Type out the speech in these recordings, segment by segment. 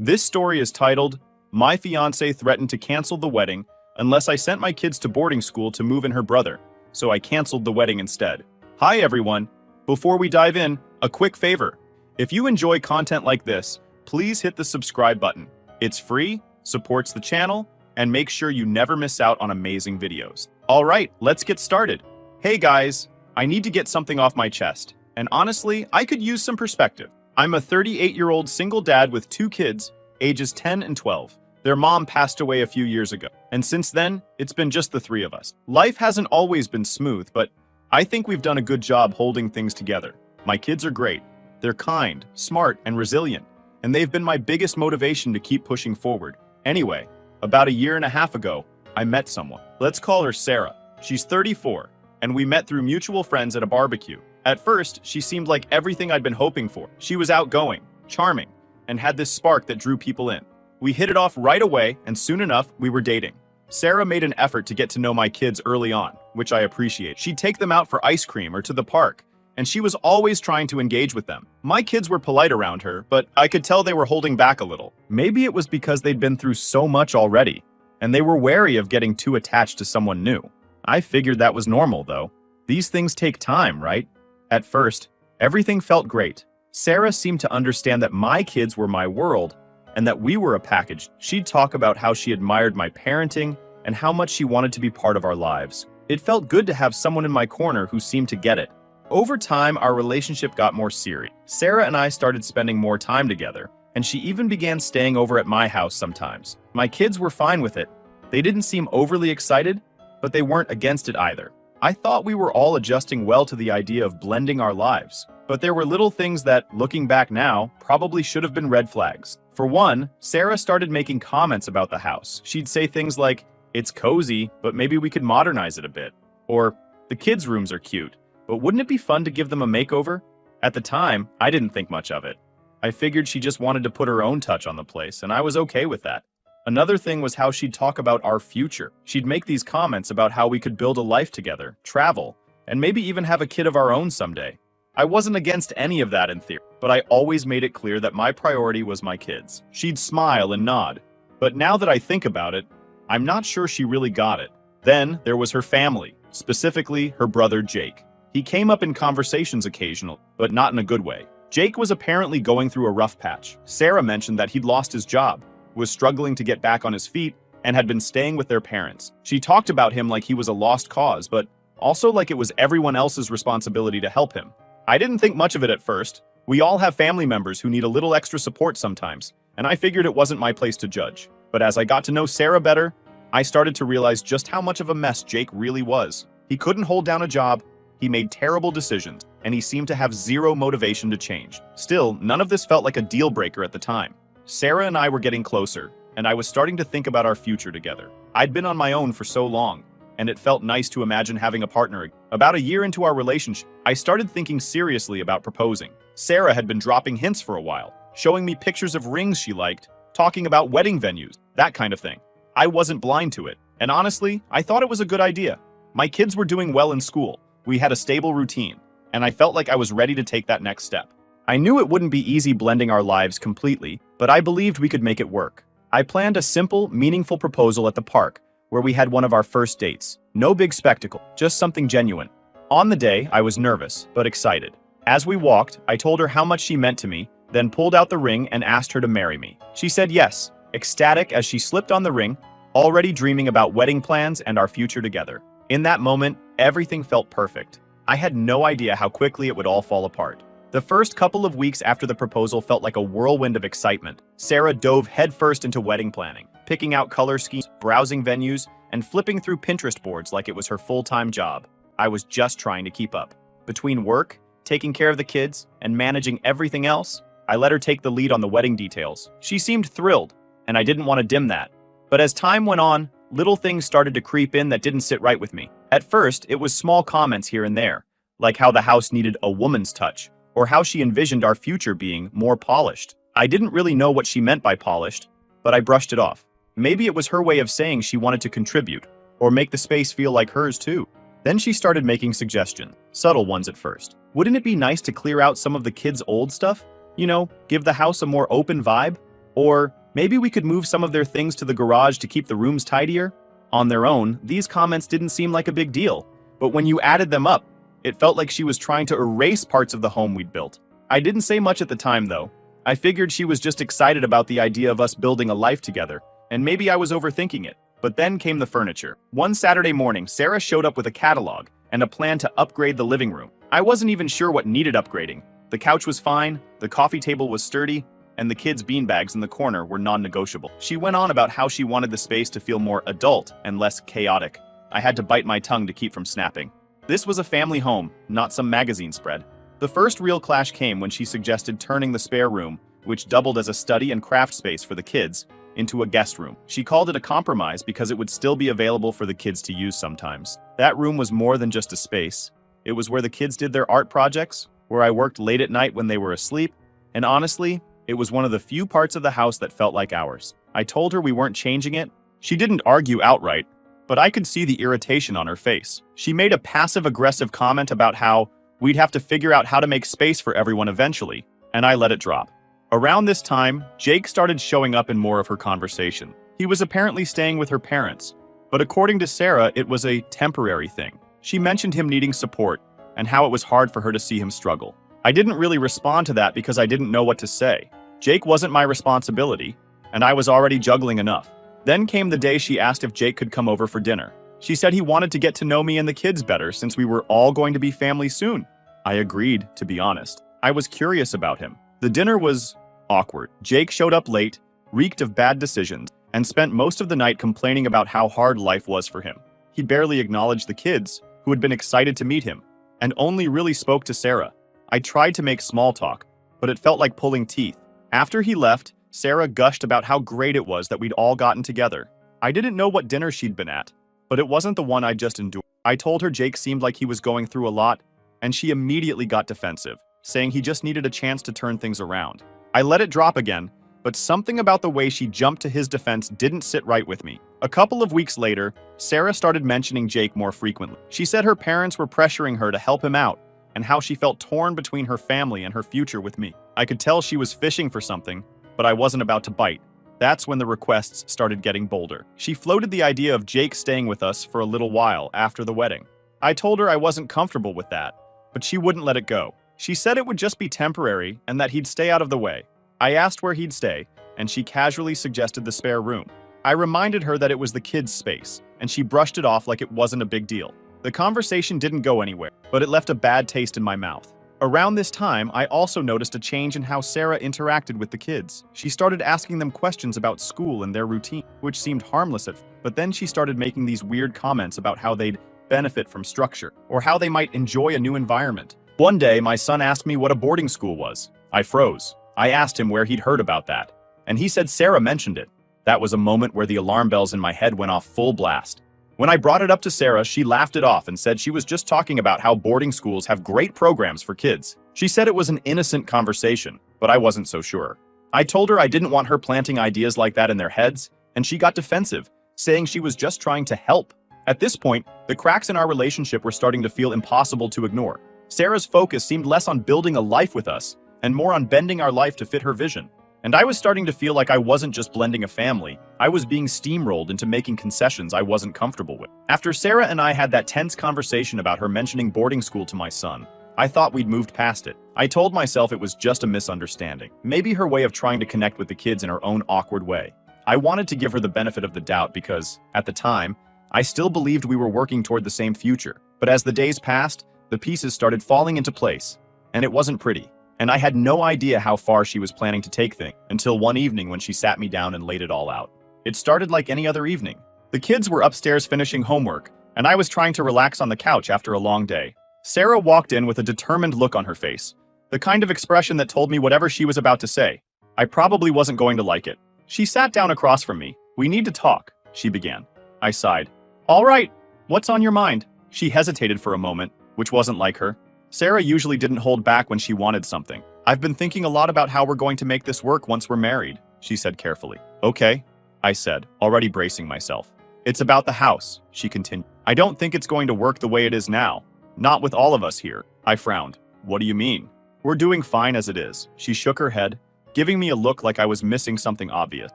This story is titled, My Fiancé Threatened to Cancel the Wedding Unless I Sent My Kids to Boarding School to Move in Her Brother, so I canceled the wedding instead. Hi everyone! Before we dive in, a quick favor. If you enjoy content like this, please hit the subscribe button. It's free, supports the channel, and make sure you never miss out on amazing videos. Alright, let's get started. Hey guys, I need to get something off my chest, and honestly, I could use some perspective. I'm a 38-year-old single dad with 2 kids, ages 10 and 12. Their mom passed away a few years ago, and since then, it's been just the 3 of us. Life hasn't always been smooth, but I think we've done a good job holding things together. My kids are great. They're kind, smart, and resilient, and they've been my biggest motivation to keep pushing forward. Anyway, about a year and a half ago, I met someone. Let's call her Sarah. She's 34, and we met through mutual friends at a barbecue. At first, she seemed like everything I'd been hoping for. She was outgoing, charming, and had this spark that drew people in. We hit it off right away, and soon enough, we were dating. Sarah made an effort to get to know my kids early on, which I appreciate. She'd take them out for ice cream or to the park, and she was always trying to engage with them. My kids were polite around her, but I could tell they were holding back a little. Maybe it was because they'd been through so much already, and they were wary of getting too attached to someone new. I figured that was normal, though. These things take time, right? At first, everything felt great. Sarah seemed to understand that my kids were my world and that we were a package. She'd talk about how she admired my parenting and how much she wanted to be part of our lives. It felt good to have someone in my corner who seemed to get it. Over time, our relationship got more serious. Sarah and I started spending more time together, and she even began staying over at my house sometimes. My kids were fine with it. They didn't seem overly excited, but they weren't against it either. I thought we were all adjusting well to the idea of blending our lives, but there were little things that, looking back now, probably should have been red flags. For one, Sarah started making comments about the house. She'd say things like, "It's cozy, but maybe we could modernize it a bit," or "The kids' rooms are cute, but wouldn't it be fun to give them a makeover?" At the time, I didn't think much of it. I figured she just wanted to put her own touch on the place, and I was okay with that. Another thing was how she'd talk about our future. She'd make these comments about how we could build a life together, travel, and maybe even have a kid of our own someday. I wasn't against any of that in theory, but I always made it clear that my priority was my kids. She'd smile and nod, but now that I think about it, I'm not sure she really got it. Then there was her family, specifically her brother Jake. He came up in conversations occasionally, but not in a good way. Jake was apparently going through a rough patch. Sarah mentioned that he'd lost his job, was struggling to get back on his feet, and had been staying with their parents. She talked about him like he was a lost cause, but also like it was everyone else's responsibility to help him. I didn't think much of it at first. We all have family members who need a little extra support sometimes, and I figured it wasn't my place to judge. But as I got to know Sarah better, I started to realize just how much of a mess Jake really was. He couldn't hold down a job, he made terrible decisions, and he seemed to have zero motivation to change. Still, none of this felt like a deal breaker at the time. Sarah and I were getting closer, and I was starting to think about our future together. I'd been on my own for so long, and it felt nice to imagine having a partner again. About a year into our relationship, I started thinking seriously about proposing. Sarah had been dropping hints for a while, showing me pictures of rings she liked, talking about wedding venues, that kind of thing. I wasn't blind to it, and honestly, I thought it was a good idea. My kids were doing well in school, we had a stable routine, and I felt like I was ready to take that next step. I knew it wouldn't be easy blending our lives completely, but I believed we could make it work. I planned a simple, meaningful proposal at the park, where we had one of our first dates. No big spectacle, just something genuine. On the day, I was nervous, but excited. As we walked, I told her how much she meant to me, then pulled out the ring and asked her to marry me. She said yes, ecstatic as she slipped on the ring, already dreaming about wedding plans and our future together. In that moment, everything felt perfect. I had no idea how quickly it would all fall apart. The first couple of weeks after the proposal felt like a whirlwind of excitement. Sarah dove headfirst into wedding planning, picking out color schemes, browsing venues, and flipping through Pinterest boards like it was her full-time job. I was just trying to keep up. Between work, taking care of the kids, and managing everything else, I let her take the lead on the wedding details. She seemed thrilled, and I didn't want to dim that. But as time went on, little things started to creep in that didn't sit right with me. At first, it was small comments here and there, like how the house needed a woman's touch, or how she envisioned our future being more polished. I didn't really know what she meant by polished, but I brushed it off. Maybe it was her way of saying she wanted to contribute, or make the space feel like hers too. Then she started making suggestions, subtle ones at first. Wouldn't it be nice to clear out some of the kids' old stuff? You know, give the house a more open vibe? Or maybe we could move some of their things to the garage to keep the rooms tidier? On their own, these comments didn't seem like a big deal, but when you added them up, it felt like she was trying to erase parts of the home we'd built. I didn't say much at the time, though. I figured she was just excited about the idea of us building a life together, and maybe I was overthinking it. But then came the furniture. One Saturday morning, Sarah showed up with a catalog and a plan to upgrade the living room. I wasn't even sure what needed upgrading. The couch was fine, the coffee table was sturdy, and the kids' beanbags in the corner were non-negotiable. She went on about how she wanted the space to feel more adult and less chaotic. I had to bite my tongue to keep from snapping. This was a family home, not some magazine spread. The first real clash came when she suggested turning the spare room, which doubled as a study and craft space for the kids, into a guest room. She called it a compromise because it would still be available for the kids to use sometimes. That room was more than just a space. It was where the kids did their art projects, where I worked late at night when they were asleep, and honestly, it was one of the few parts of the house that felt like ours. I told her we weren't changing it. She didn't argue outright, but I could see the irritation on her face. She made a passive-aggressive comment about how we'd have to figure out how to make space for everyone eventually, and I let it drop. Around this time, Jake started showing up in more of her conversation. He was apparently staying with her parents, but according to Sarah, it was a temporary thing. She mentioned him needing support and how it was hard for her to see him struggle. I didn't really respond to that because I didn't know what to say. Jake wasn't my responsibility, and I was already juggling enough. Then came the day she asked if Jake could come over for dinner. She said he wanted to get to know me and the kids better since we were all going to be family soon. I agreed, to be honest. I was curious about him. The dinner was awkward. Jake showed up late, reeked of bad decisions, and spent most of the night complaining about how hard life was for him. He barely acknowledged the kids, who had been excited to meet him, and only really spoke to Sarah. I tried to make small talk, but it felt like pulling teeth. After he left, Sarah gushed about how great it was that we'd all gotten together. I didn't know what dinner she'd been at, but it wasn't the one I'd just endured. I told her Jake seemed like he was going through a lot, and she immediately got defensive, saying he just needed a chance to turn things around. I let it drop again, but something about the way she jumped to his defense didn't sit right with me. A couple of weeks later, Sarah started mentioning Jake more frequently. She said her parents were pressuring her to help him out, and how she felt torn between her family and her future with me. I could tell she was fishing for something, but I wasn't about to bite. That's when the requests started getting bolder. She floated the idea of Jake staying with us for a little while after the wedding. I told her I wasn't comfortable with that, but she wouldn't let it go. She said it would just be temporary and that he'd stay out of the way. I asked where he'd stay, and she casually suggested the spare room. I reminded her that it was the kids' space, and she brushed it off like it wasn't a big deal. The conversation didn't go anywhere, but it left a bad taste in my mouth. Around this time, I also noticed a change in how Sarah interacted with the kids. She started asking them questions about school and their routine, which seemed harmless at first, but then she started making these weird comments about how they'd benefit from structure, or how they might enjoy a new environment. One day, my son asked me what a boarding school was. I froze. I asked him where he'd heard about that, and he said Sarah mentioned it. That was a moment where the alarm bells in my head went off full blast. When I brought it up to Sarah, she laughed it off and said she was just talking about how boarding schools have great programs for kids. She said it was an innocent conversation, but I wasn't so sure. I told her I didn't want her planting ideas like that in their heads, and she got defensive, saying she was just trying to help. At this point, the cracks in our relationship were starting to feel impossible to ignore. Sarah's focus seemed less on building a life with us, and more on bending our life to fit her vision. And I was starting to feel like I wasn't just blending a family, I was being steamrolled into making concessions I wasn't comfortable with. After Sarah and I had that tense conversation about her mentioning boarding school to my son, I thought we'd moved past it. I told myself it was just a misunderstanding, maybe her way of trying to connect with the kids in her own awkward way. I wanted to give her the benefit of the doubt because, at the time, I still believed we were working toward the same future. But as the days passed, the pieces started falling into place, and it wasn't pretty. And I had no idea how far she was planning to take things until one evening when she sat me down and laid it all out. It started like any other evening. The kids were upstairs finishing homework, and I was trying to relax on the couch after a long day. Sarah walked in with a determined look on her face, the kind of expression that told me whatever she was about to say, I probably wasn't going to like it. She sat down across from me. "We need to talk," she began. I sighed. "All right, what's on your mind?" She hesitated for a moment, which wasn't like her. Sarah usually didn't hold back when she wanted something. "I've been thinking a lot about how we're going to make this work once we're married," she said carefully. "Okay," I said, already bracing myself. "It's about the house," she continued. "I don't think it's going to work the way it is now. Not with all of us here." I frowned. "What do you mean?" "We're doing fine as it is." She shook her head, giving me a look like I was missing something obvious.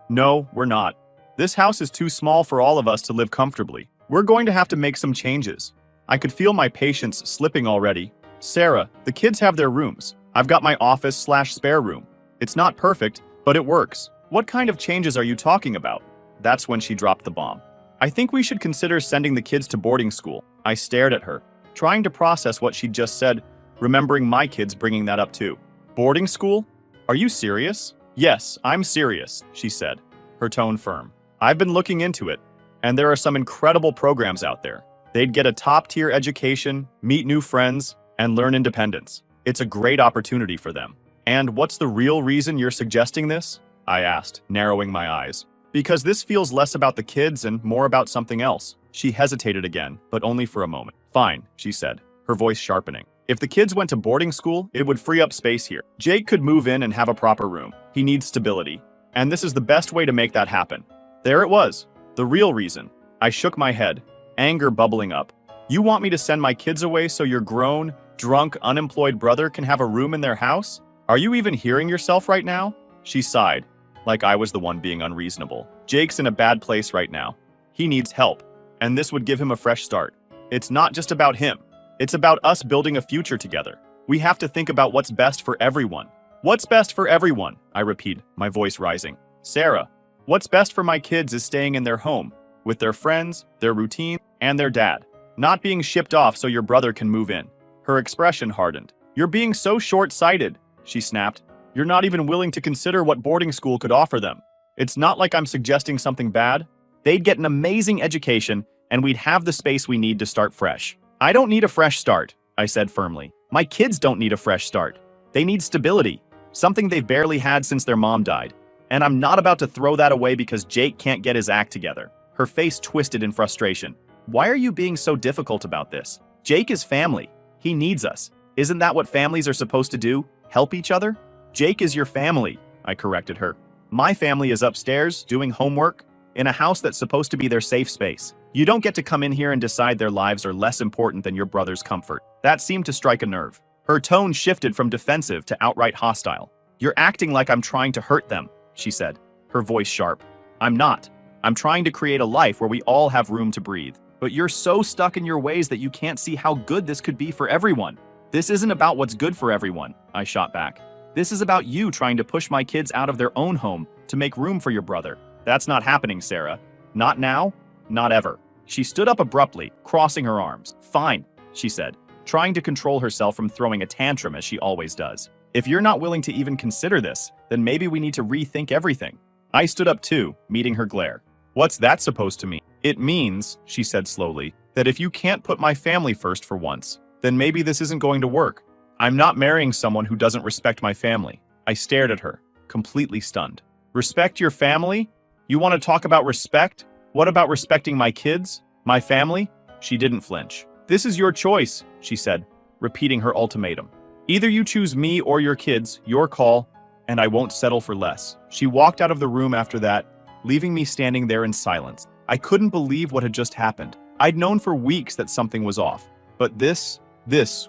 No, we're not. This house is too small for all of us to live comfortably. We're going to have to make some changes. I could feel my patience slipping already. Sarah, the kids have their rooms. I've got my office/spare room. It's not perfect, but it works. What kind of changes are you talking about? That's when she dropped the bomb. I think we should consider sending the kids to boarding school. I stared at her, trying to process what she'd just said, remembering my kids bringing that up too. Boarding school? Are you serious? Yes, I'm serious, she said, her tone firm. I've been looking into it, and there are some incredible programs out there. They'd get a top-tier education, meet new friends, and learn independence. It's a great opportunity for them. And what's the real reason you're suggesting this? I asked, narrowing my eyes. Because this feels less about the kids and more about something else. She hesitated again, but only for a moment. Fine, she said, her voice sharpening. If the kids went to boarding school, it would free up space here. Jake could move in and have a proper room. He needs stability. And this is the best way to make that happen. There it was. The real reason. I shook my head, anger bubbling up. You want me to send my kids away so your grown, drunk, unemployed brother can have a room in their house? Are you even hearing yourself right now? She sighed, like I was the one being unreasonable. Jake's in a bad place right now. He needs help, and this would give him a fresh start. It's not just about him. It's about us building a future together. We have to think about what's best for everyone. What's best for everyone? I repeat, my voice rising. Sarah, what's best for my kids is staying in their home, with their friends, their routine, and their dad. Not being shipped off so your brother can move in. Her expression hardened. You're being so short-sighted, she snapped. You're not even willing to consider what boarding school could offer them. It's not like I'm suggesting something bad. They'd get an amazing education, and we'd have the space we need to start fresh. I don't need a fresh start, I said firmly. My kids don't need a fresh start. They need stability, something they've barely had since their mom died. And I'm not about to throw that away because Jake can't get his act together. Her face twisted in frustration. Why are you being so difficult about this? Jake is family. He needs us. Isn't that what families are supposed to do? Help each other? Jake is your family, I corrected her. My family is upstairs, doing homework, in a house that's supposed to be their safe space. You don't get to come in here and decide their lives are less important than your brother's comfort. That seemed to strike a nerve. Her tone shifted from defensive to outright hostile. You're acting like I'm trying to hurt them, she said, her voice sharp. I'm not. I'm trying to create a life where we all have room to breathe. But you're so stuck in your ways that you can't see how good this could be for everyone. This isn't about what's good for everyone, I shot back. This is about you trying to push my kids out of their own home to make room for your brother. That's not happening, Sarah. Not now, not ever. She stood up abruptly, crossing her arms. Fine, she said, trying to control herself from throwing a tantrum as she always does. If you're not willing to even consider this, then maybe we need to rethink everything. I stood up too, meeting her glare. What's that supposed to mean? It means, she said slowly, that if you can't put my family first for once, then maybe this isn't going to work. I'm not marrying someone who doesn't respect my family. I stared at her, completely stunned. Respect your family? You want to talk about respect? What about respecting my kids? My family? She didn't flinch. This is your choice, she said, repeating her ultimatum. Either you choose me or your kids, your call, and I won't settle for less. She walked out of the room after that, leaving me standing there in silence. I couldn't believe what had just happened. I'd known for weeks that something was off, but this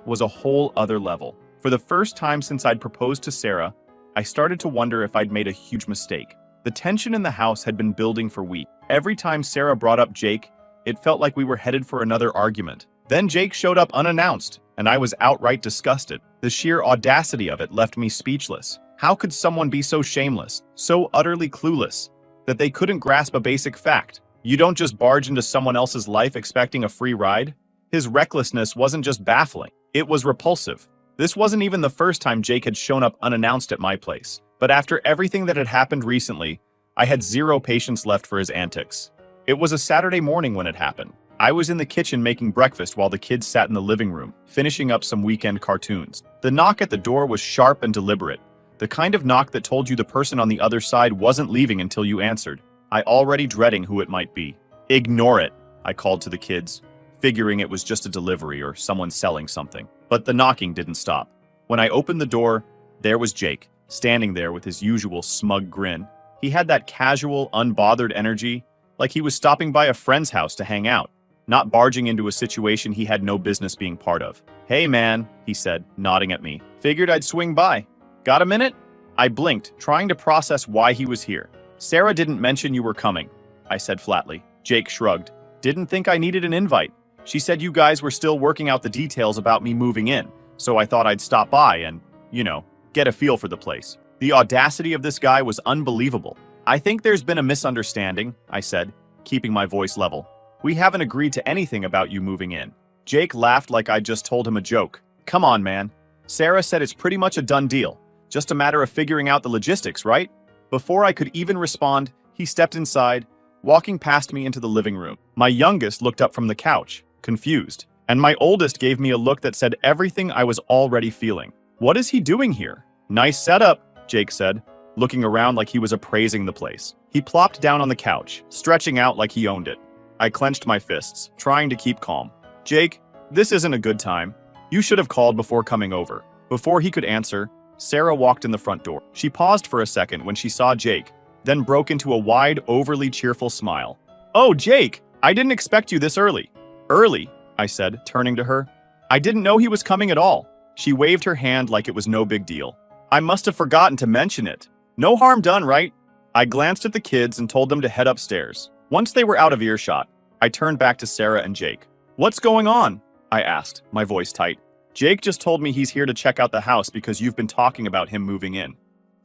was a whole other level. For the first time since I'd proposed to Sarah, I started to wonder if I'd made a huge mistake. The tension in the house had been building for weeks. Every time Sarah brought up Jake, it felt like we were headed for another argument. Then Jake showed up unannounced, and I was outright disgusted. The sheer audacity of it left me speechless. How could someone be so shameless, so utterly clueless, that they couldn't grasp a basic fact? You don't just barge into someone else's life expecting a free ride. His recklessness wasn't just baffling, it was repulsive. This wasn't even the first time Jake had shown up unannounced at my place. But after everything that had happened recently, I had zero patience left for his antics. It was a Saturday morning when it happened. I was in the kitchen making breakfast while the kids sat in the living room, finishing up some weekend cartoons. The knock at the door was sharp and deliberate, the kind of knock that told you the person on the other side wasn't leaving until you answered. I already dreading who it might be. Ignore it, I called to the kids, figuring it was just a delivery or someone selling something. But the knocking didn't stop. When I opened the door, there was Jake, standing there with his usual smug grin. He had that casual, unbothered energy, like he was stopping by a friend's house to hang out, not barging into a situation he had no business being part of. Hey man, he said, nodding at me. Figured I'd swing by. Got a minute? I blinked, trying to process why he was here. Sarah didn't mention you were coming, I said flatly. Jake shrugged. Didn't think I needed an invite. She said you guys were still working out the details about me moving in, so I thought I'd stop by and, get a feel for the place. The audacity of this guy was unbelievable. I think there's been a misunderstanding, I said, keeping my voice level. We haven't agreed to anything about you moving in. Jake laughed like I just told him a joke. Come on, man. Sarah said it's pretty much a done deal. Just a matter of figuring out the logistics, right? Before I could even respond, he stepped inside, walking past me into the living room. My youngest looked up from the couch, confused, and my oldest gave me a look that said everything I was already feeling. What is he doing here? Nice setup, Jake said, looking around like he was appraising the place. He plopped down on the couch, stretching out like he owned it. I clenched my fists, trying to keep calm. Jake, this isn't a good time. You should have called before coming over. Before he could answer, Sarah walked in the front door. She paused for a second when she saw Jake, then broke into a wide, overly cheerful smile. Oh, Jake, I didn't expect you this early. Early, I said, turning to her. I didn't know he was coming at all. She waved her hand like it was no big deal. I must have forgotten to mention it. No harm done, right? I glanced at the kids and told them to head upstairs. Once they were out of earshot, I turned back to Sarah and Jake. What's going on? I asked, my voice tight. Jake just told me he's here to check out the house because you've been talking about him moving in.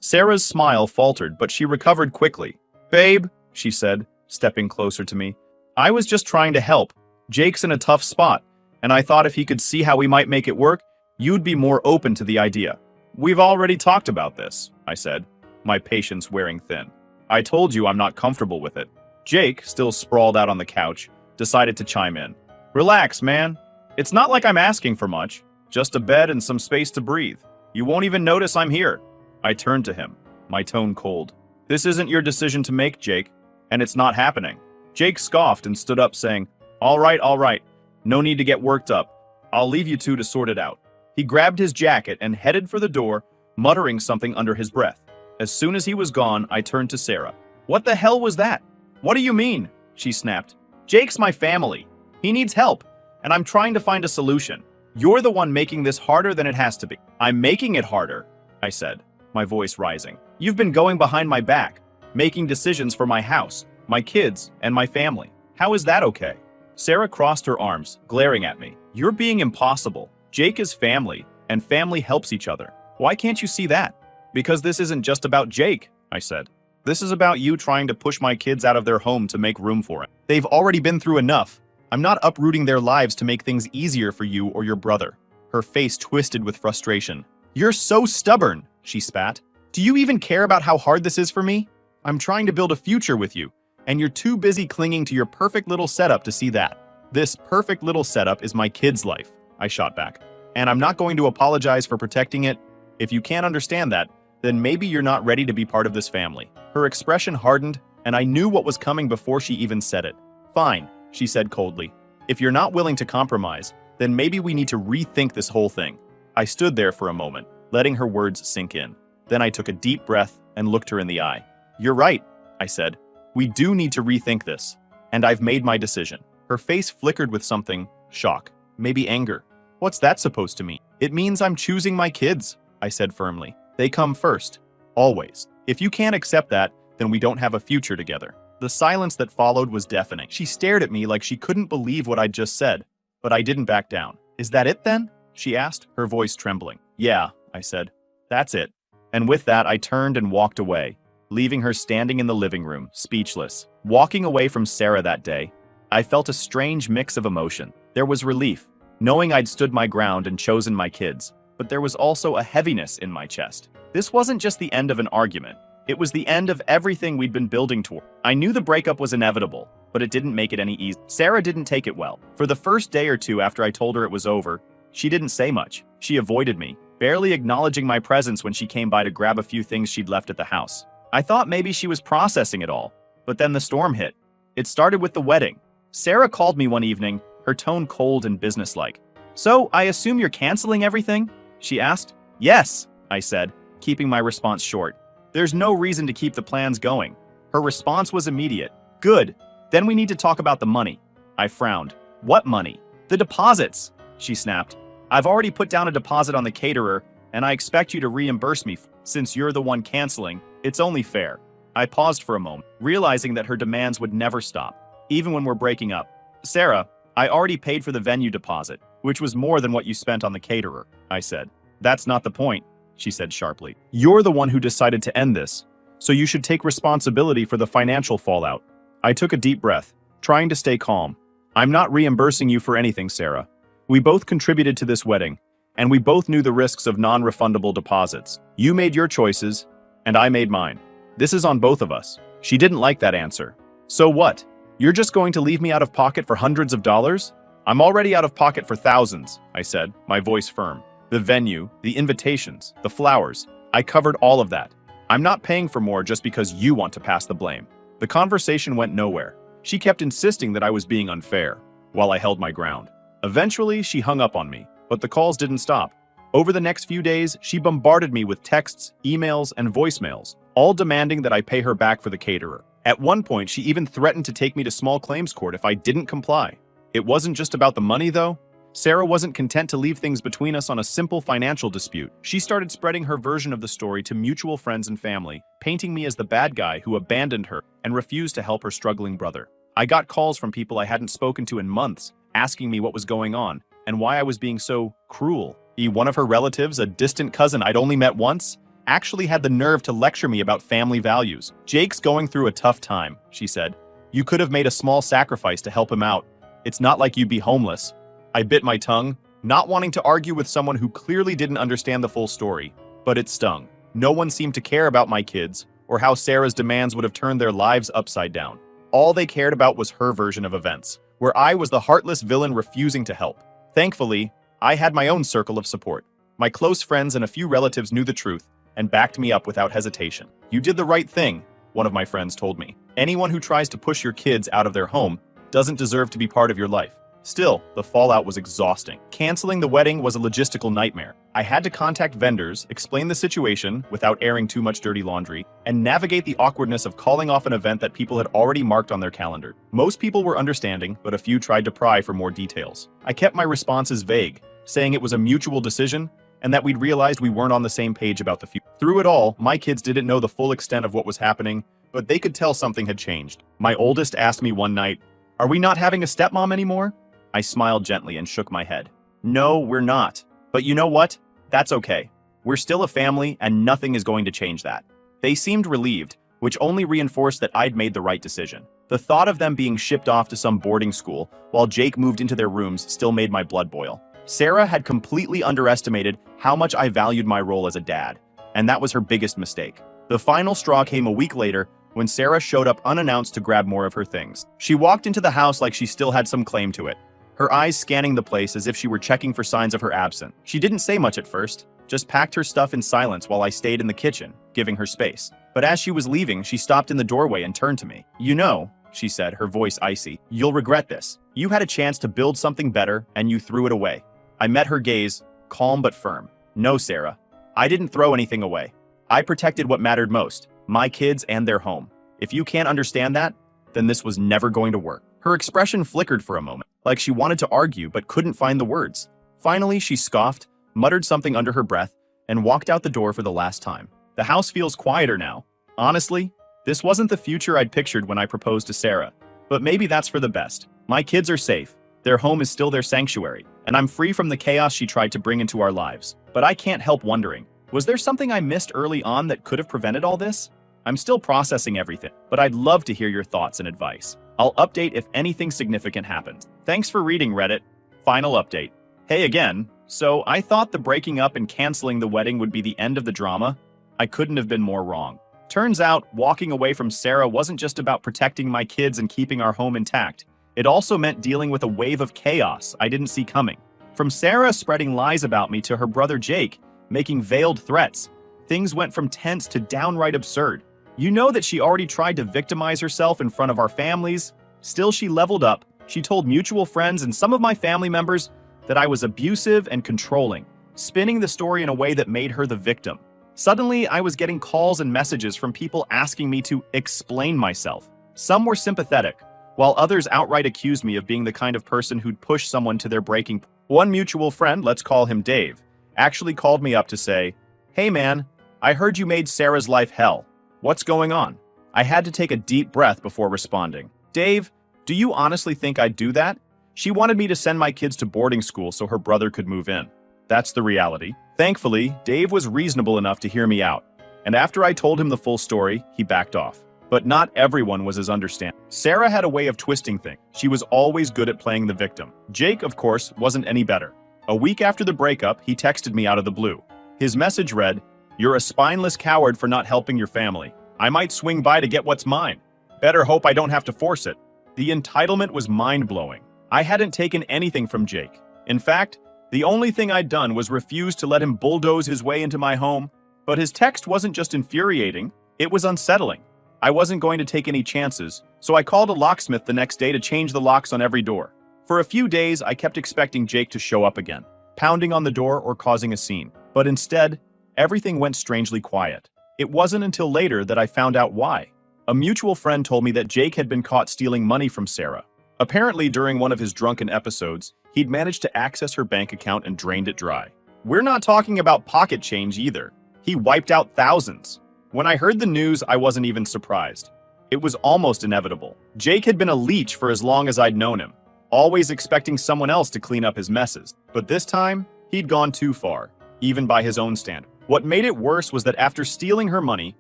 Sarah's smile faltered, but she recovered quickly. Babe, she said, stepping closer to me. I was just trying to help. Jake's in a tough spot, and I thought if he could see how we might make it work, you'd be more open to the idea. We've already talked about this, I said, my patience wearing thin. I told you I'm not comfortable with it. Jake, still sprawled out on the couch, decided to chime in. Relax, man. It's not like I'm asking for much. Just a bed and some space to breathe. You won't even notice I'm here. I turned to him, my tone cold. This isn't your decision to make, Jake, and it's not happening. Jake scoffed and stood up saying, all right. No need to get worked up. I'll leave you two to sort it out. He grabbed his jacket and headed for the door, muttering something under his breath. As soon as he was gone, I turned to Sarah. What the hell was that? What do you mean? She snapped. Jake's my family. He needs help, and I'm trying to find a solution. You're the one making this harder than it has to be. I'm making it harder, I said, my voice rising. You've been going behind my back, making decisions for my house, my kids, and my family. How is that okay? Sarah crossed her arms, glaring at me. You're being impossible. Jake is family, and family helps each other. Why can't you see that? Because this isn't just about Jake, I said. This is about you trying to push my kids out of their home to make room for it. They've already been through enough. I'm not uprooting their lives to make things easier for you or your brother. Her face twisted with frustration. You're so stubborn, she spat. Do you even care about how hard this is for me? I'm trying to build a future with you, and you're too busy clinging to your perfect little setup to see that. This perfect little setup is my kid's life, I shot back. And I'm not going to apologize for protecting it. If you can't understand that, then maybe you're not ready to be part of this family. Her expression hardened, and I knew what was coming before she even said it. Fine, she said coldly. If you're not willing to compromise, then maybe we need to rethink this whole thing. I stood there for a moment, letting her words sink in. Then I took a deep breath and looked her in the eye. You're right, I said. We do need to rethink this. And I've made my decision. Her face flickered with something, shock, maybe anger. What's that supposed to mean? It means I'm choosing my kids, I said firmly. They come first. Always. If you can't accept that, then we don't have a future together. The silence that followed was deafening. She stared at me like she couldn't believe what I'd just said, but I didn't back down. Is that it then? She asked, her voice trembling. Yeah, I said. That's it. And with that, I turned and walked away, leaving her standing in the living room, speechless. Walking away from Sarah that day, I felt a strange mix of emotion. There was relief, knowing I'd stood my ground and chosen my kids, but there was also a heaviness in my chest. This wasn't just the end of an argument. It was the end of everything we'd been building toward. I knew the breakup was inevitable, but it didn't make it any easier. Sarah didn't take it well. For the first day or two after I told her it was over, she didn't say much. She avoided me, barely acknowledging my presence when she came by to grab a few things she'd left at the house. I thought maybe she was processing it all, but then the storm hit. It started with the wedding. Sarah called me one evening, her tone cold and businesslike. So, I assume you're canceling everything? She asked. Yes, I said, keeping my response short. There's no reason to keep the plans going. Her response was immediate. Good. Then we need to talk about the money. I frowned. What money? The deposits, she snapped. I've already put down a deposit on the caterer, and I expect you to reimburse me. Since you're the one canceling, it's only fair. I paused for a moment, realizing that her demands would never stop, even when we're breaking up. Sarah, I already paid for the venue deposit, which was more than what you spent on the caterer, I said. That's not the point, she said sharply. You're the one who decided to end this, so you should take responsibility for the financial fallout. I took a deep breath, trying to stay calm. I'm not reimbursing you for anything, Sarah. We both contributed to this wedding, and we both knew the risks of non-refundable deposits. You made your choices, and I made mine. This is on both of us. She didn't like that answer. So what? You're just going to leave me out of pocket for hundreds of dollars? I'm already out of pocket for thousands, I said, my voice firm. The venue, the invitations, the flowers. I covered all of that. I'm not paying for more just because you want to pass the blame. The conversation went nowhere. She kept insisting that I was being unfair, while I held my ground. Eventually, she hung up on me, but the calls didn't stop. Over the next few days, she bombarded me with texts, emails, and voicemails, all demanding that I pay her back for the caterer. At one point, she even threatened to take me to small claims court if I didn't comply. It wasn't just about the money, though. Sarah wasn't content to leave things between us on a simple financial dispute. She started spreading her version of the story to mutual friends and family, painting me as the bad guy who abandoned her and refused to help her struggling brother. I got calls from people I hadn't spoken to in months, asking me what was going on and why I was being so cruel. One of her relatives, a distant cousin I'd only met once, actually had the nerve to lecture me about family values. Jake's going through a tough time, she said. You could have made a small sacrifice to help him out. It's not like you'd be homeless. I bit my tongue, not wanting to argue with someone who clearly didn't understand the full story, but it stung. No one seemed to care about my kids or how Sarah's demands would have turned their lives upside down. All they cared about was her version of events, where I was the heartless villain refusing to help. Thankfully, I had my own circle of support. My close friends and a few relatives knew the truth and backed me up without hesitation. You did the right thing, one of my friends told me. Anyone who tries to push your kids out of their home doesn't deserve to be part of your life. Still, the fallout was exhausting. Canceling the wedding was a logistical nightmare. I had to contact vendors, explain the situation without airing too much dirty laundry, and navigate the awkwardness of calling off an event that people had already marked on their calendar. Most people were understanding, but a few tried to pry for more details. I kept my responses vague, saying it was a mutual decision and that we'd realized we weren't on the same page about the future. Through it all, my kids didn't know the full extent of what was happening, but they could tell something had changed. My oldest asked me one night, "Are we not having a stepmom anymore?" I smiled gently and shook my head. No, we're not. But you know what? That's okay. We're still a family and nothing is going to change that. They seemed relieved, which only reinforced that I'd made the right decision. The thought of them being shipped off to some boarding school while Jake moved into their rooms still made my blood boil. Sarah had completely underestimated how much I valued my role as a dad, and that was her biggest mistake. The final straw came a week later when Sarah showed up unannounced to grab more of her things. She walked into the house like she still had some claim to it, her eyes scanning the place as if she were checking for signs of her absence. She didn't say much at first, just packed her stuff in silence while I stayed in the kitchen, giving her space. But as she was leaving, she stopped in the doorway and turned to me. "You know," she said, her voice icy, "you'll regret this. You had a chance to build something better, and you threw it away." I met her gaze, calm but firm. "No, Sarah. I didn't throw anything away. I protected what mattered most, my kids and their home. If you can't understand that, then this was never going to work." Her expression flickered for a moment, like she wanted to argue but couldn't find the words. Finally, she scoffed, muttered something under her breath, and walked out the door for the last time. The house feels quieter now. Honestly, this wasn't the future I'd pictured when I proposed to Sarah, but maybe that's for the best. My kids are safe, their home is still their sanctuary, and I'm free from the chaos she tried to bring into our lives. But I can't help wondering, was there something I missed early on that could have prevented all this? I'm still processing everything, but I'd love to hear your thoughts and advice. I'll update if anything significant happens. Thanks for reading, Reddit. Final update. Hey again. So I thought the breaking up and canceling the wedding would be the end of the drama. I couldn't have been more wrong. Turns out, walking away from Sarah wasn't just about protecting my kids and keeping our home intact. It also meant dealing with a wave of chaos I didn't see coming. From Sarah spreading lies about me to her brother Jake making veiled threats, things went from tense to downright absurd. You know that she already tried to victimize herself in front of our families. Still, she leveled up. She told mutual friends and some of my family members that I was abusive and controlling, spinning the story in a way that made her the victim. Suddenly, I was getting calls and messages from people asking me to explain myself. Some were sympathetic, while others outright accused me of being the kind of person who'd push someone to their breaking point. One mutual friend, let's call him Dave, actually called me up to say, "Hey man, I heard you made Sarah's life hell. What's going on? I had to take a deep breath before responding. Dave, do you honestly think I'd do that? She wanted me to send my kids to boarding school so her brother could move in. That's the reality. Thankfully, Dave was reasonable enough to hear me out. And after I told him the full story, he backed off. But not everyone was as understanding. Sarah had a way of twisting things. She was always good at playing the victim. Jake, of course, wasn't any better. A week after the breakup, he texted me out of the blue. His message read, "You're a spineless coward for not helping your family. I might swing by to get what's mine. Better hope I don't have to force it." The entitlement was mind-blowing. I hadn't taken anything from Jake. In fact, the only thing I'd done was refuse to let him bulldoze his way into my home. But his text wasn't just infuriating, it was unsettling. I wasn't going to take any chances, so I called a locksmith the next day to change the locks on every door. For a few days, I kept expecting Jake to show up again, pounding on the door or causing a scene. But instead, everything went strangely quiet. It wasn't until later that I found out why. A mutual friend told me that Jake had been caught stealing money from Sarah. Apparently, during one of his drunken episodes, he'd managed to access her bank account and drained it dry. We're not talking about pocket change either. He wiped out thousands. When I heard the news, I wasn't even surprised. It was almost inevitable. Jake had been a leech for as long as I'd known him, always expecting someone else to clean up his messes. But this time, he'd gone too far, even by his own standard. What made it worse was that after stealing her money,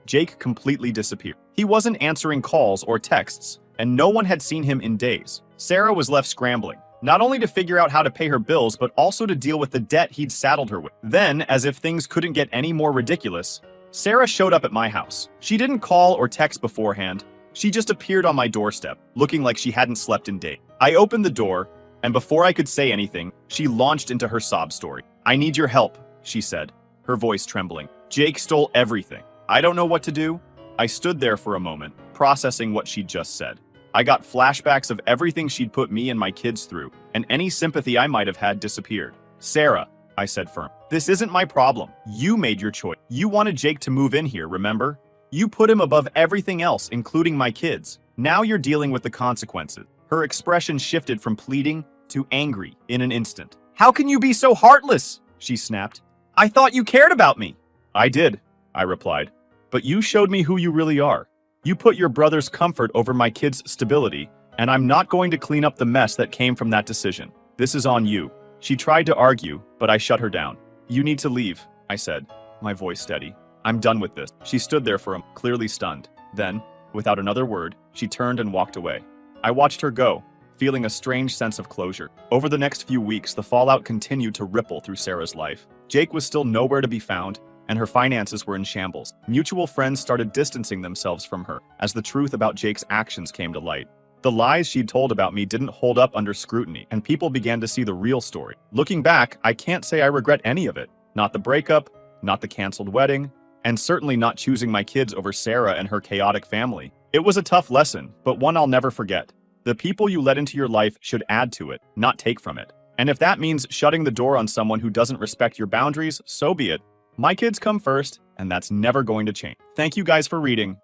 Jake completely disappeared. He wasn't answering calls or texts, and no one had seen him in days. Sarah was left scrambling, not only to figure out how to pay her bills, but also to deal with the debt he'd saddled her with. Then, as if things couldn't get any more ridiculous, Sarah showed up at my house. She didn't call or text beforehand. She just appeared on my doorstep, looking like she hadn't slept in days. I opened the door, and before I could say anything, she launched into her sob story. "I need your help," she said, her voice trembling. "Jake stole everything. I don't know what to do." I stood there for a moment, processing what she'd just said. I got flashbacks of everything she'd put me and my kids through, and any sympathy I might have had disappeared. "Sarah," I said firm, "this isn't my problem. You made your choice. You wanted Jake to move in here, remember? You put him above everything else, including my kids. Now you're dealing with the consequences." Her expression shifted from pleading to angry in an instant. "How can you be so heartless?" she snapped. "I thought you cared about me." "I did," I replied. "But you showed me who you really are. You put your brother's comfort over my kids' stability, and I'm not going to clean up the mess that came from that decision. This is on you." She tried to argue, but I shut her down. "You need to leave," I said, my voice steady. "I'm done with this." She stood there for a moment, clearly stunned. Then, without another word, she turned and walked away. I watched her go, feeling a strange sense of closure. Over the next few weeks, the fallout continued to ripple through Sarah's life. Jake was still nowhere to be found, and her finances were in shambles. Mutual friends started distancing themselves from her as the truth about Jake's actions came to light. The lies she'd told about me didn't hold up under scrutiny, and people began to see the real story. Looking back, I can't say I regret any of it. Not the breakup, not the canceled wedding, and certainly not choosing my kids over Sarah and her chaotic family. It was a tough lesson, but one I'll never forget. The people you let into your life should add to it, not take from it. And if that means shutting the door on someone who doesn't respect your boundaries, so be it. My kids come first, and that's never going to change. Thank you guys for reading.